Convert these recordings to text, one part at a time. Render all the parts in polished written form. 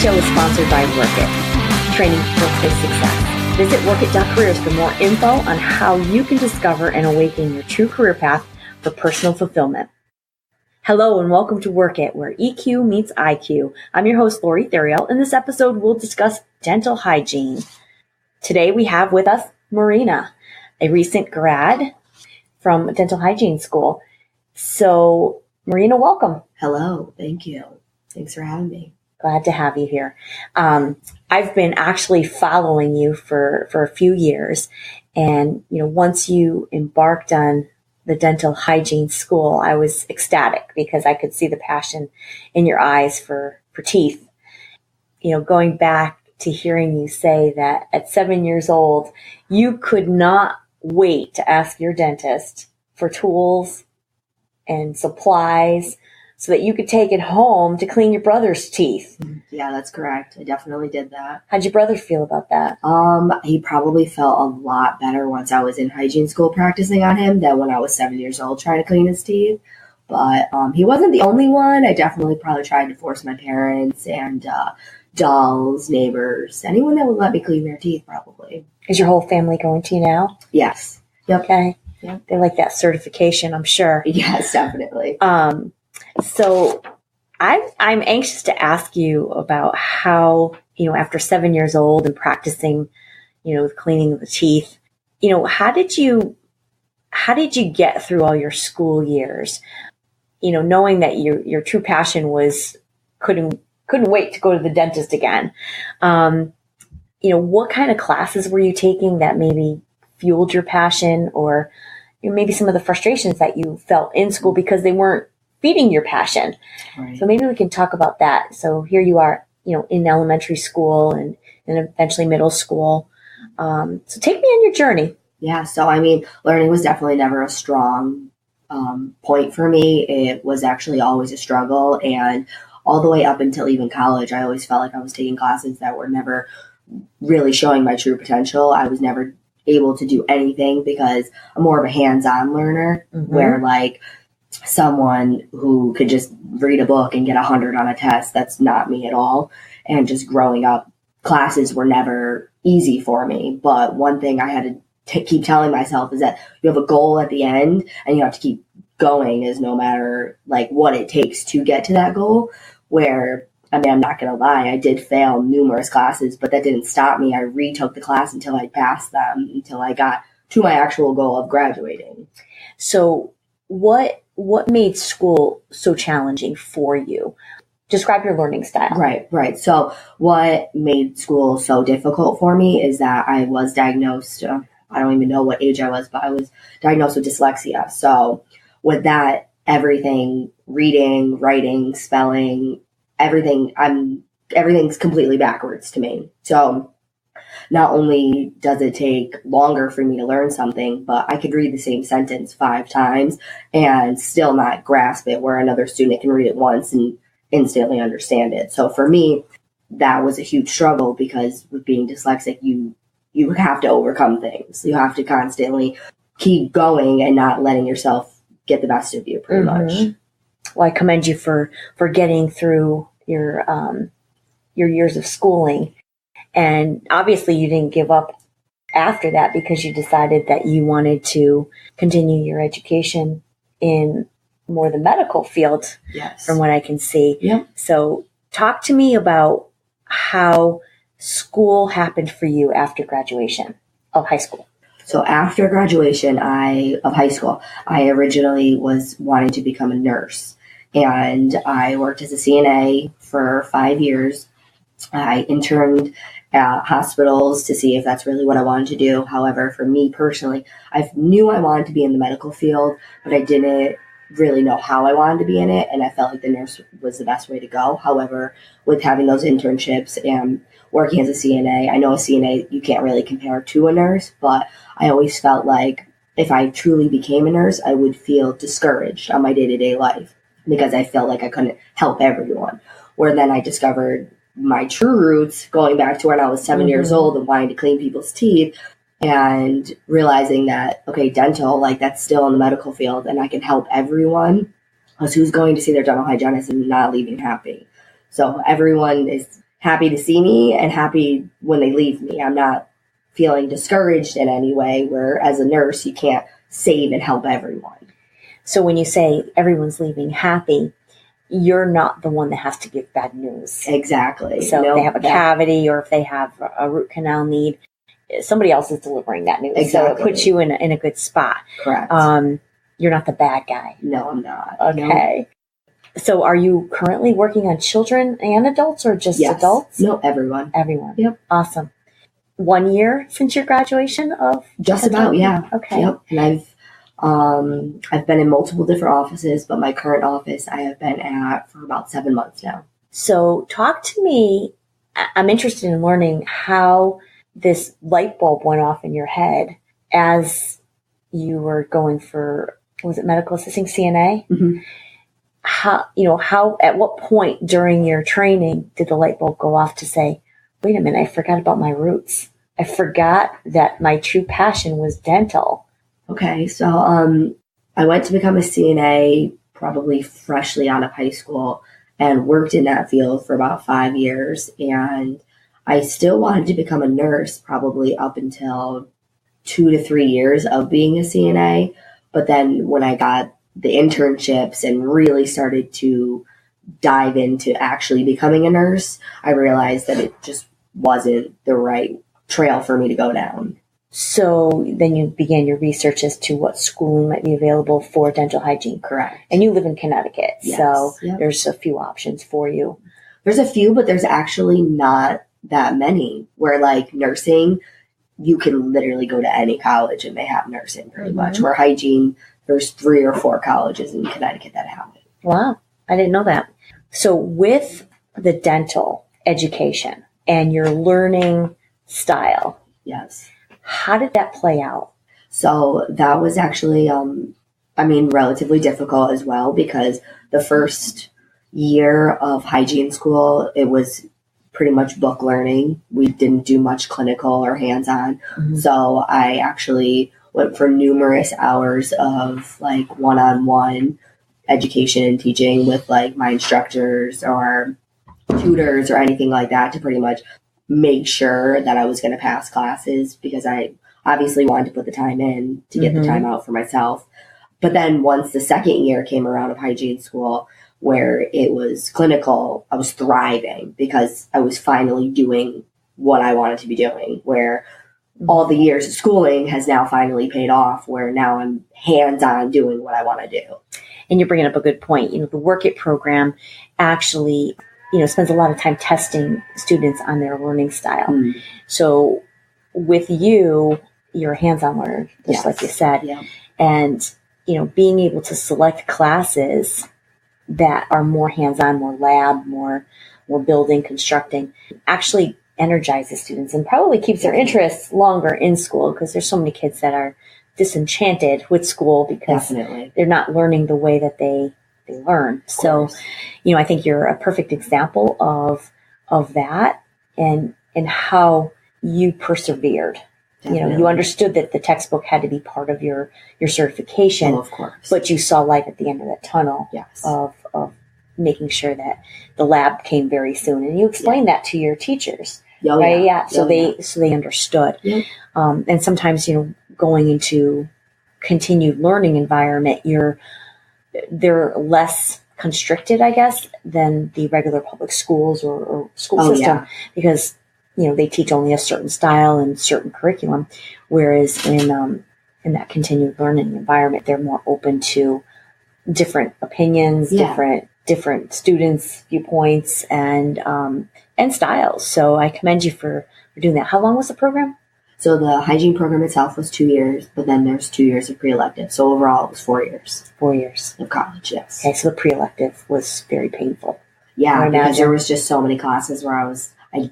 show is sponsored by Work It, training workplace success. Visit workit.careers for more info on how you can discover and awaken your true career path for personal fulfillment. Hello and welcome to Work It, where EQ meets IQ. I'm your host, Lori Theriel. In this episode, we'll discuss dental hygiene. Today, we have with us Marena, a recent grad from dental hygiene school. So, Marena, welcome. Hello. Thank you. Thanks for having me. Glad to have you here. I've been actually following you for a few years. And, once you embarked on the dental hygiene school, I was ecstatic because I could see the passion in your eyes for teeth. Going back to hearing you say that at 7 years old, you could not wait to ask your dentist for tools and supplies so that you could take it home to clean your brother's teeth. Yeah, that's correct. I definitely did that. How'd your brother feel about that? He probably felt a lot better once I was in hygiene school practicing on him than when I was 7 years old trying to clean his teeth. But he wasn't the only one. I definitely probably tried to force my parents and dolls, neighbors, anyone that would let me clean their teeth probably. Is your whole family going to you now? Yes. Yep. Okay. Yep. They like that certification, I'm sure. Yes, definitely. So I'm anxious to ask you about how, after 7 years old and practicing, cleaning the teeth, how did you get through all your school years, knowing that your true passion was couldn't wait to go to the dentist again. What kind of classes were you taking that maybe fueled your passion, or maybe some of the frustrations that you felt in school because they weren't feeding your passion? Right. So maybe we can talk about that. So here you are, in elementary school and eventually middle school. So take me on your journey. Yeah. So, learning was definitely never a strong point for me. It was actually always a struggle. And all the way up until even college, I always felt like I was taking classes that were never really showing my true potential. I was never able to do anything because I'm more of a hands-on learner, where someone who could just read a book and get 100 on a test, that's not me at all. And just growing up, classes were never easy for me. But one thing I had to keep telling myself is that you have a goal at the end and you have to keep going, is no matter what it takes to get to that goal. Where, I'm not going to lie, I did fail numerous classes, but that didn't stop me. I retook the class until I passed them, until I got to my actual goal of graduating. So what made school so challenging for you? Describe your learning style. Right. So what made school so difficult for me is that I was diagnosed, I don't even know what age I was, but I was diagnosed with dyslexia. So with that, everything, reading, writing, spelling, everything's completely backwards to me. So not only does it take longer for me to learn something, but I could read the same sentence 5 times and still not grasp it, where another student can read it once and instantly understand it. So for me, that was a huge struggle, because with being dyslexic, you have to overcome things. You have to constantly keep going and not letting yourself get the best of you, pretty much. Well, I commend you for getting through your years of schooling. And obviously you didn't give up after that, because you decided that you wanted to continue your education in more the medical field. Yes. From what I can see. Yep. So talk to me about how school happened for you after graduation of high school. So after graduation of high school, I originally was wanting to become a nurse. And I worked as a CNA for 5 years. I interned at hospitals to see if that's really what I wanted to do. However, for me personally, I knew I wanted to be in the medical field, but I didn't really know how I wanted to be in it. And I felt like the nurse was the best way to go. However, with having those internships and working as a CNA, I know a CNA you can't really compare to a nurse, but I always felt like if I truly became a nurse, I would feel discouraged on my day-to-day life, because I felt like I couldn't help everyone. Where then I discovered my true roots, going back to when I was 7 years old and wanting to clean people's teeth, and realizing that, okay, dental, that's still in the medical field and I can help everyone. Because who's going to see their dental hygienist and not leaving happy? So everyone happy to see me and happy when they leave me. I'm not feeling discouraged in any way, where as a nurse, you can't save and help everyone. So when you say everyone's leaving happy, you're not the one that has to give bad news. Exactly. So if they have a cavity or if they have a root canal need, somebody else is delivering that news. Exactly. So it puts you in a good spot. Correct. You're not the bad guy. No, I'm not. Okay. No. So are you currently working on children and adults, or just adults? No, everyone. Everyone. Yep. Awesome. 1 year since your graduation of? Just about, yeah. Okay. Yep. And I've been in multiple different offices, but my current office I have been at for about 7 months now. So talk to me. I'm interested in learning how this light bulb went off in your head as you were going for, was it medical assisting CNA? Mm-hmm. How, at what point during your training did the light bulb go off to say, wait a minute, I forgot about my roots. I forgot that my true passion was dental. Okay, so I went to become a CNA probably freshly out of high school and worked in that field for about 5 years. And I still wanted to become a nurse probably up until 2 to 3 years of being a CNA. But then when I got the internships and really started to dive into actually becoming a nurse, I realized that it just wasn't the right trail for me to go down. So then you began your research as to what schooling might be available for dental hygiene. Correct. And you live in Connecticut, yes. So yep. There's a few options for you. There's a few, but there's actually not that many. Where like nursing, you can literally go to any college and they have nursing pretty much. Where hygiene, there's 3 or 4 colleges in Connecticut that have it. Wow, I didn't know that. So with the dental education and your learning style, yes. How did that play out? So that was actually, relatively difficult as well, because the first year of hygiene school, it was pretty much book learning. We didn't do much clinical or hands-on. Mm-hmm. So I actually went for numerous hours of like one-on-one education and teaching with like my instructors or tutors or anything like that to pretty much make sure that I was going to pass classes, because I obviously wanted to put the time in to get the time out for myself. But then once the second year came around of hygiene school, where it was clinical, I was thriving because I was finally doing what I wanted to be doing, where all the years of schooling has now finally paid off, where now I'm hands-on doing what I want to do. And you're bringing up a good point. The Work It program actually spends a lot of time testing students on their learning style. Mm. So with you're a hands-on learner, just like you said. Yeah. And, being able to select classes that are more hands-on, more lab, more building, constructing, actually energizes students and probably keeps their interests longer in school, because there's so many kids that are disenchanted with school because they're not learning the way that they learn. So, I think you're a perfect example of that and how you persevered. Definitely. You understood that the textbook had to be part of your certification. Oh, of course. But you saw light at the end of that tunnel. Yes. Of making sure that the lab came very soon. And you explained that to your teachers. Oh, right? Yeah. So they understood. Yeah. And sometimes, going into continued learning environment, they're less constricted, I guess, than the regular public schools or school system, because they teach only a certain style and certain curriculum, whereas in that continued learning environment, they're more open to different opinions, different students' viewpoints, and styles. So I commend you for doing that. How long was the program? So the hygiene program itself was 2 years, but then there's 2 years of pre-elective. So overall, it was 4 years. 4 years. Of college, yes. Okay, so the pre-elective was very painful. Yeah, because there was just so many classes where I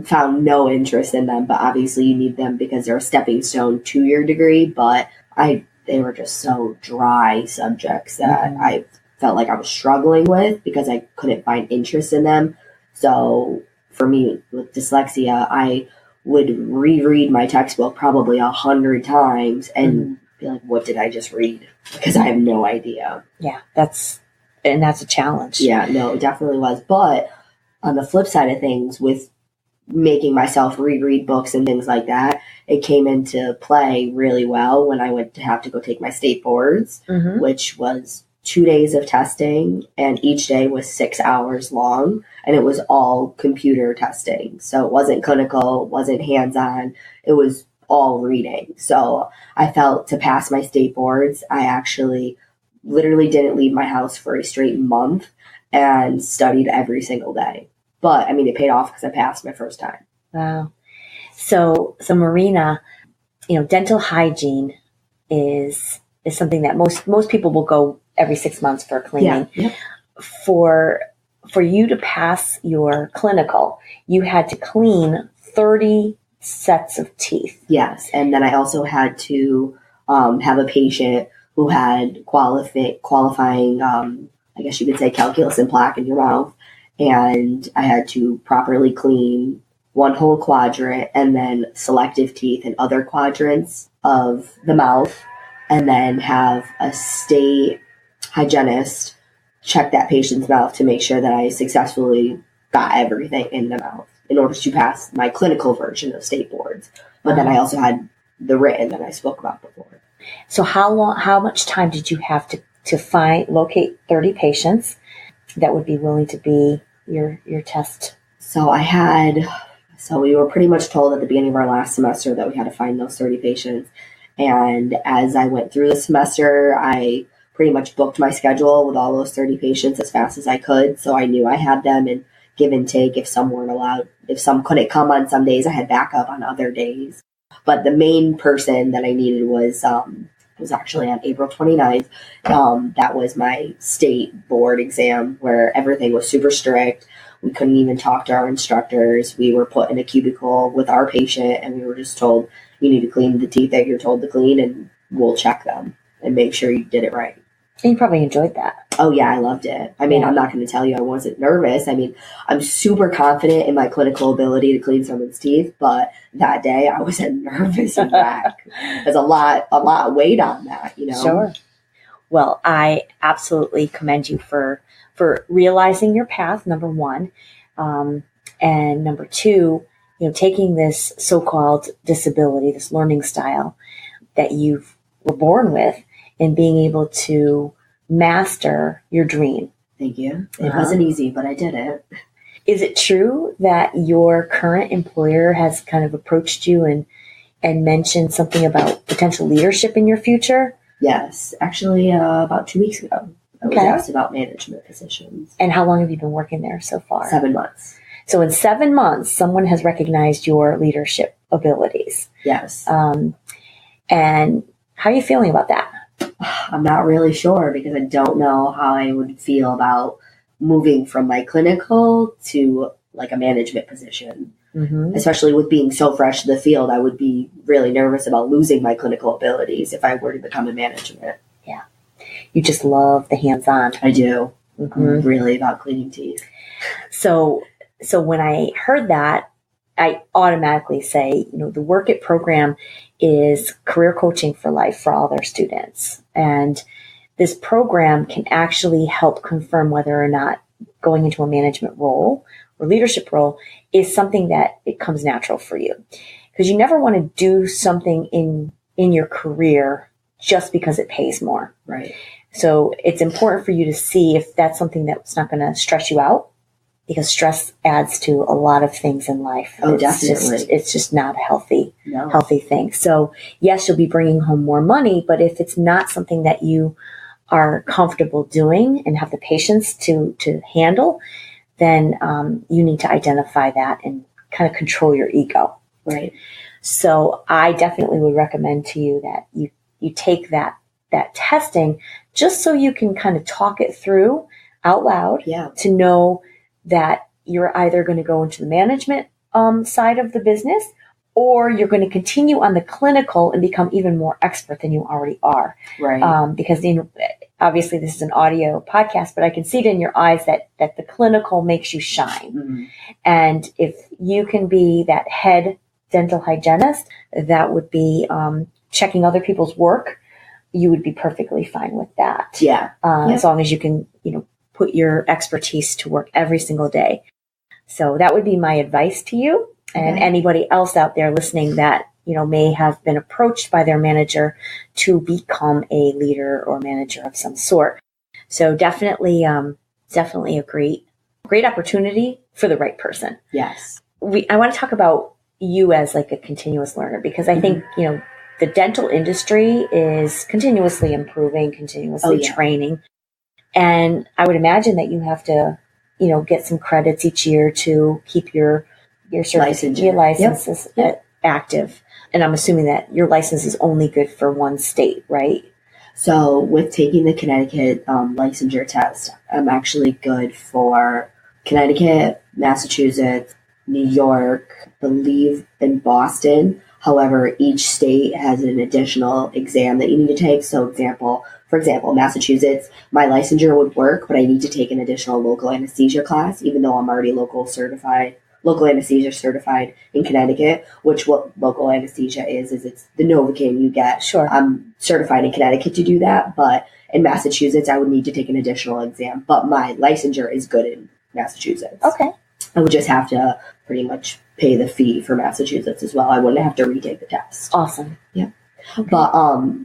found no interest in them, but obviously you need them because they're a stepping stone to your degree, but they were just so dry subjects that I felt like I was struggling with because I couldn't find interest in them. So for me, with dyslexia, I would reread my textbook probably 100 times and be like, what did I just read? Because I have no idea. Yeah, that's a challenge. Yeah, no, it definitely was. But on the flip side of things, with making myself reread books and things like that, it came into play really well when I went to have to go take my state boards, which was 2 days of testing, and each day was 6 hours long, and it was all computer testing. So it wasn't clinical, it wasn't hands-on, it was all reading. So I felt to pass my state boards, I actually literally didn't leave my house for a straight month and studied every single day. But I mean, it paid off because I passed my first time. Wow. So Marena, dental hygiene is something that most people will go every 6 months for cleaning. Yeah. For you to pass your clinical, you had to clean 30 sets of teeth. Yes. And then I also had to have a patient who had qualifying, I guess you could say, calculus and plaque in your mouth. And I had to properly clean one whole quadrant and then selective teeth in other quadrants of the mouth, and then have a state hygienist check that patient's mouth to make sure that I successfully got everything in the mouth in order to pass my clinical version of state boards. But then I also had the written that I spoke about before. So how much time did you have to locate 30 patients that would be willing to be your test? So we were pretty much told at the beginning of our last semester that we had to find those 30 patients. And as I went through the semester, I pretty much booked my schedule with all those 30 patients as fast as I could. So I knew I had them, and give and take if some weren't allowed. If some couldn't come on some days, I had backup on other days. But the main person that I needed was actually on April 29th. That was my state board exam, where everything was super strict. We couldn't even talk to our instructors. We were put in a cubicle with our patient, and we were just told, you need to clean the teeth that you're told to clean, and we'll check them and make sure you did it right. And you probably enjoyed that. Oh, yeah, I loved it. I mean, I'm not going to tell you I wasn't nervous. I mean, I'm super confident in my clinical ability to clean someone's teeth, but that day I was a nervous wreck. There's a lot of weight on that, Sure. Well, I absolutely commend you for realizing your path, number one. And number two, taking this so-called disability, this learning style that you were born with, and being able to master your dream. Thank you. It wasn't easy, but I did it. Is it true that your current employer has kind of approached you and mentioned something about potential leadership in your future? Yes. Actually, about 2 weeks ago, I was asked about management positions. And how long have you been working there so far? 7 months. So in 7 months, someone has recognized your leadership abilities. Yes. And how are you feeling about that? I'm not really sure, because I don't know how I would feel about moving from my clinical to like a management position. Especially with being so fresh to the field, I would be really nervous about losing my clinical abilities if I were to become a management. Yeah. You just love the hands-on. I do. I'm really about cleaning teeth. So when I heard that, I automatically say, the Work It program is career coaching for life for all their students. And this program can actually help confirm whether or not going into a management role or leadership role is something that it comes natural for you. Because you never want to do something in your career just because it pays more. Right. So it's important for you to see if that's something that's not going to stress you out, because stress adds to a lot of things in life. Oh, definitely. It's just not a healthy thing. So yes, you'll be bringing home more money, but if it's not something that you are comfortable doing and have the patience to handle, then you need to identify that and kind of control your ego. Right. So I definitely would recommend to you that you take that testing just so you can kind of talk it through out loud to know that you're either going to go into the management side of the business, or you're going to continue on the clinical and become even more expert than you already are. Right. Because obviously this is an audio podcast, but I can see it in your eyes that the clinical makes you shine. And if you can be that head dental hygienist, that would be checking other people's work, you would be perfectly fine with that. Yeah. As long as you can, put your expertise to work every single day. So that would be my advice to you and anybody else out there listening that, may have been approached by their manager to become a leader or manager of some sort. So definitely a great opportunity for the right person. Yes. I want to talk about you as like a continuous learner, because I think, the dental industry is continuously improving, continuously training. And I would imagine that you have to, get some credits each year to keep your licenses active. And I'm assuming that your license is only good for one state, right? So with taking the Connecticut licensure test, I'm actually good for Connecticut, Massachusetts, New York, I believe in Boston. However, each state has an additional exam that you need to take. So for example, Massachusetts, my licensure would work, but I need to take an additional local anesthesia class, even though I'm already local anesthesia certified in Connecticut, which what local anesthesia is it's the Novocaine you get. Sure. I'm certified in Connecticut to do that, but in Massachusetts, I would need to take an additional exam. But my licensure is good in Massachusetts. Okay. I would just have to pretty much pay the fee for Massachusetts as well. I wouldn't have to retake the test. Awesome. Yeah. Okay. But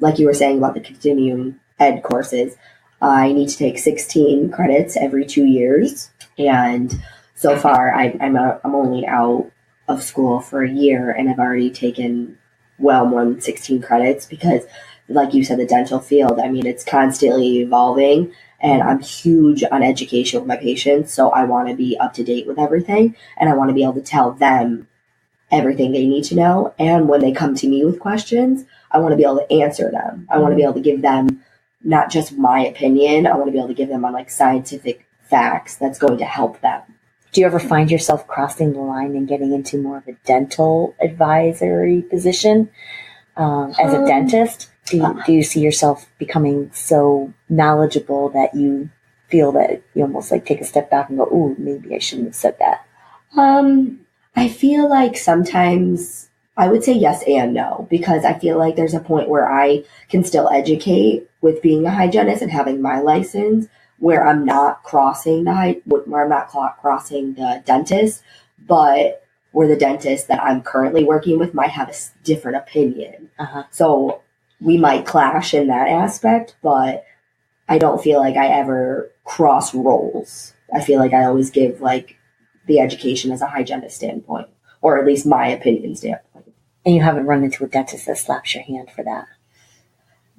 like you were saying about the continuing ed courses, I need to take 16 credits every 2 years. And so far, I'm only out of school for a year, and I've already taken well more than 16 credits because, like you said, the dental field, it's constantly evolving. And I'm huge on education with my patients, so I want to be up to date with everything, and I want to be able to tell them everything they need to know. And when they come to me with questions, I want to be able to answer them. I want to be able to give them not just my opinion, I want to be able to give them on scientific facts that's going to help them. Do you ever find yourself crossing the line and getting into more of a dental advisory position as a dentist? Do you see yourself becoming so knowledgeable that you feel that you almost take a step back and go, ooh, maybe I shouldn't have said that? I feel like sometimes I would say yes and no, because I feel like there's a point where I can still educate with being a hygienist and having my license, where I'm not crossing the dentist, but where the dentist that I'm currently working with might have a different opinion. So we might clash in that aspect, but I don't feel like I ever cross roles. I feel like I always give the education as a hygienist standpoint, or at least my opinion standpoint. And you haven't run into a dentist that slaps your hand for that?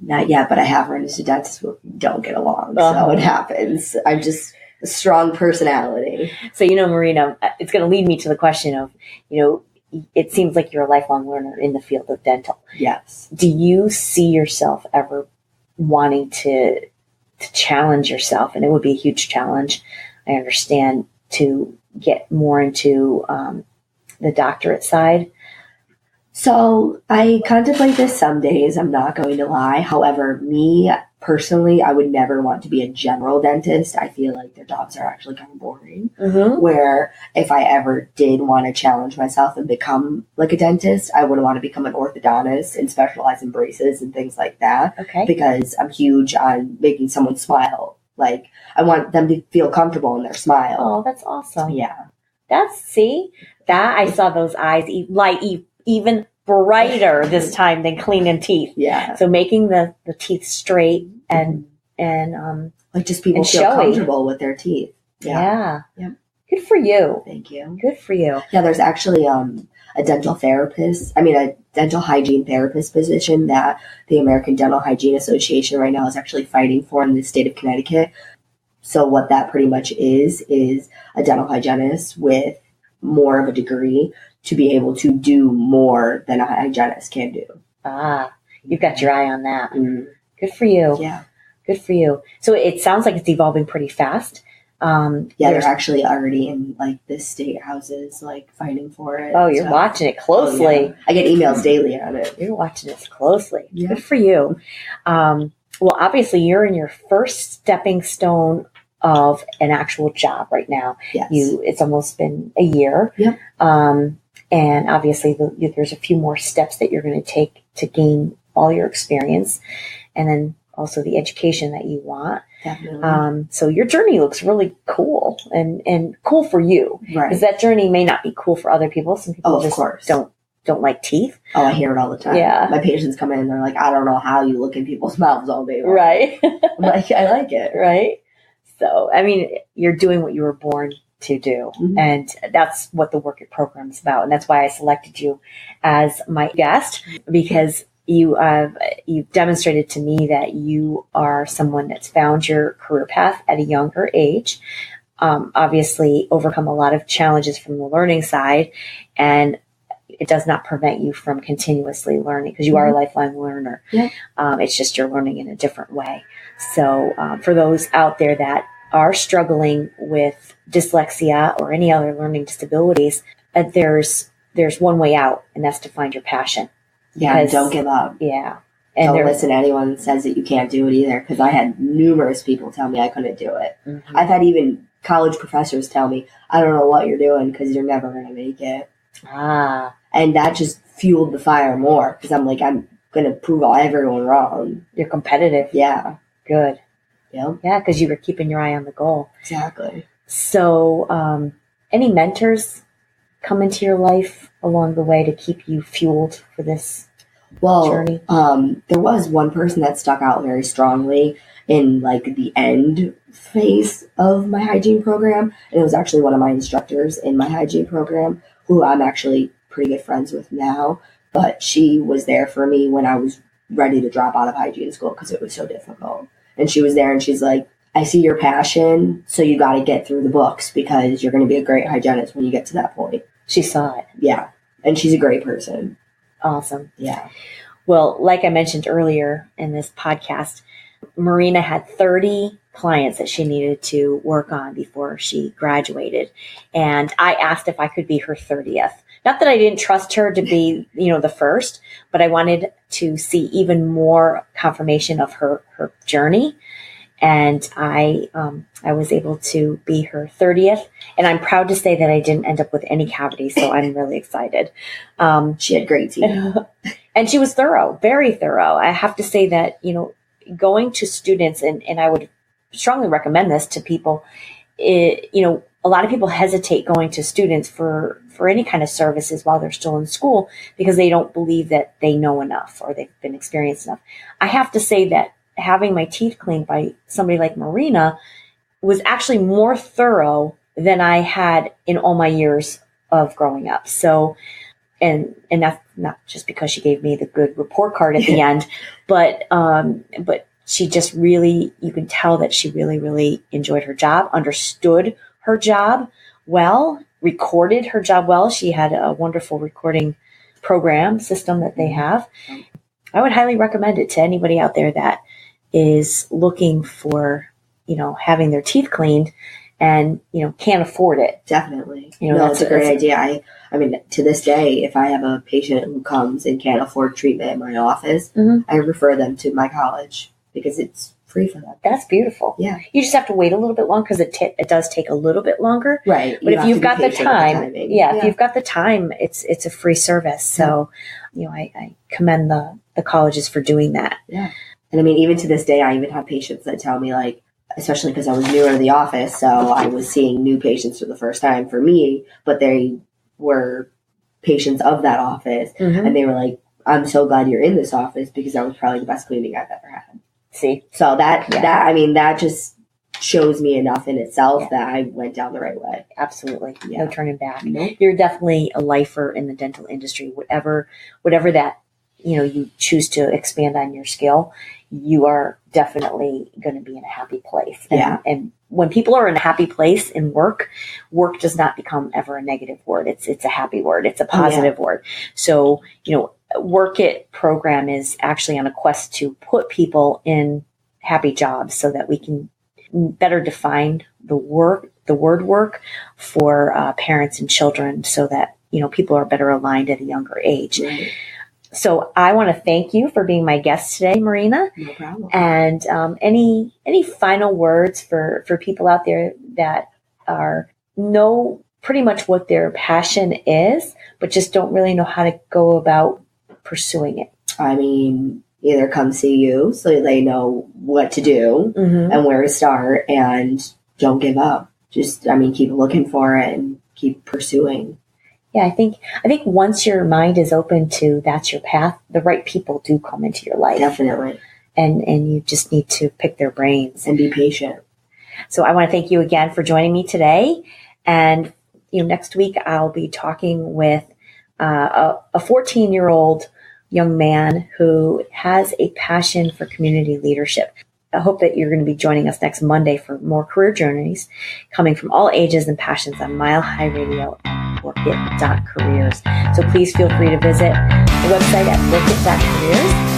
Not yet, but I have run into dentists who don't get along, so it happens. I'm just a strong personality. So, Marena, it's going to lead me to the question of, it seems like you're a lifelong learner in the field of dental. Yes. Do you see yourself ever wanting to challenge yourself? And it would be a huge challenge, I understand, to get more into the doctorate side. So I contemplate this some days, I'm not going to lie. However, me personally, I would never want to be a general dentist. I feel like their jobs are actually kind of boring. Where if I ever did want to challenge myself and become a dentist, I would want to become an orthodontist and specialize in braces and things like that. Okay. Because I'm huge on making someone smile. I want them to feel comfortable in their smile. Oh, that's awesome. Yeah. I saw those eyes even brighter this time than cleaning teeth. Yeah. So making the teeth straight and just people feel comfortable with their teeth. Yeah. Yep. Good for you. Thank you. Good for you. Yeah, there's actually a dental hygiene therapist position that the American Dental Hygiene Association right now is actually fighting for in the state of Connecticut. So what that pretty much is a dental hygienist with more of a degree to be able to do more than a hygienist can do. You've got your eye on that. Good for you. Yeah. Good for you. So it sounds like it's evolving pretty fast. They're actually already in the state houses fighting for it. Oh, you're watching it closely. Oh, yeah. I get emails daily on it. You're watching this closely. Yeah. Good for you. Well, obviously you're in your first stepping stone of an actual job right now. Yes. It's almost been a year. Yep. And obviously there's a few more steps that you're going to take to gain all your experience. And then also the education that you want. Definitely. So your journey looks really cool and cool for you. Right. Because that journey may not be cool for other people. Some people of just course. don't like teeth. Oh, I hear it all the time. Yeah. My patients come in and they're like, I don't know how you look in people's mouths all day long. Right. I'm like, I like it. Right. So, I mean, you're doing what you were born to do. Mm-hmm. And that's what the Work It program is about. And that's why I selected you as my guest, because you've demonstrated to me that you are someone that's found your career path at a younger age. Obviously overcome a lot of challenges from the learning side, and it does not prevent you from continuously learning, because you are a lifelong learner. Yeah. It's just you're learning in a different way. So for those out there that are struggling with dyslexia or any other learning disabilities, there's one way out, and that's to find your passion. Yeah, and don't give up. Yeah. And don't listen to anyone that says that you can't do it either, because I had numerous people tell me I couldn't do it. Mm-hmm. I've had even college professors tell me, I don't know what you're doing because you're never going to make it. And that just fueled the fire more, because I'm like, I'm going to prove everyone wrong. You're competitive. Yeah. Good. Yep. Yeah, because you were keeping your eye on the goal. Exactly. So any mentors come into your life along the way to keep you fueled for this journey? There was one person that stuck out very strongly in like the end phase of my hygiene program. And it was actually one of my instructors in my hygiene program, who I'm actually pretty good friends with now. But she was there for me when I was ready to drop out of hygiene school because it was so difficult. And she was there and she's like, I see your passion, so you got to get through the books because you're going to be a great hygienist when you get to that point. She saw it. Yeah. And she's a great person. Awesome. Yeah. Well, like I mentioned earlier in this podcast, Marena had 30 clients that she needed to work on before she graduated. And I asked if I could be her 30th. Not that I didn't trust her to be, the first, but I wanted to see even more confirmation of her journey. And I was able to be her 30th. And I'm proud to say that I didn't end up with any cavities, so I'm really excited. She had great teeth. And she was thorough, very thorough. I have to say that, going to students, and I would strongly recommend this to people, a lot of people hesitate going to students for any kind of services while they're still in school because they don't believe that they know enough or they've been experienced enough. I have to say that having my teeth cleaned by somebody like Marena was actually more thorough than I had in all my years of growing up. So, and that's not just because she gave me the good report card at the end, but she just really, you can tell that she really, really enjoyed her job, understood her job well, recorded her job well. She had a wonderful recording program system that they have. I would highly recommend it to anybody out there that is looking for, having their teeth cleaned and, can't afford it. Definitely. That's a great idea. I mean, to this day, if I have a patient who comes and can't afford treatment in my office, I refer them to my college because it's free for them. That's beautiful. Yeah. You just have to wait a little bit long because it does take a little bit longer. Right. But if you've got the time, if you've got the time, it's a free service. So, I commend the colleges for doing that. Yeah. And I mean, even to this day, I even have patients that tell me, like, especially because I was newer to the office, so I was seeing new patients for the first time for me, but they were patients of that office. And they were like, I'm so glad you're in this office because that was probably the best cleaning I've ever had. See? So that just shows me enough in itself that I went down the right way. Absolutely. Yeah. No turning back. Nope. You're definitely a lifer in the dental industry. Whatever that, you choose to expand on your skill, you are definitely going to be in a happy place. And when people are in a happy place in work does not become ever a negative word. It's a happy word. It's a positive word. So, Work It program is actually on a quest to put people in happy jobs so that we can better define the word work for parents and children so that, people are better aligned at a younger age. Right. So I want to thank you for being my guest today, Marena. No problem. And any final words for people out there that know pretty much what their passion is, but just don't really know how to go about pursuing it? I mean, either come see you so they know what to do and where to start, and don't give up. Just, keep looking for it and keep pursuing. Yeah, I think once your mind is open to that's your path, the right people do come into your life. Definitely. And you just need to pick their brains. And be patient. So I want to thank you again for joining me today. And, next week I'll be talking with a 14-year-old young man who has a passion for community leadership. I hope that you're going to be joining us next Monday for more career journeys coming from all ages and passions on Mile High Radio and workit.careers. So please feel free to visit the website at workit.careers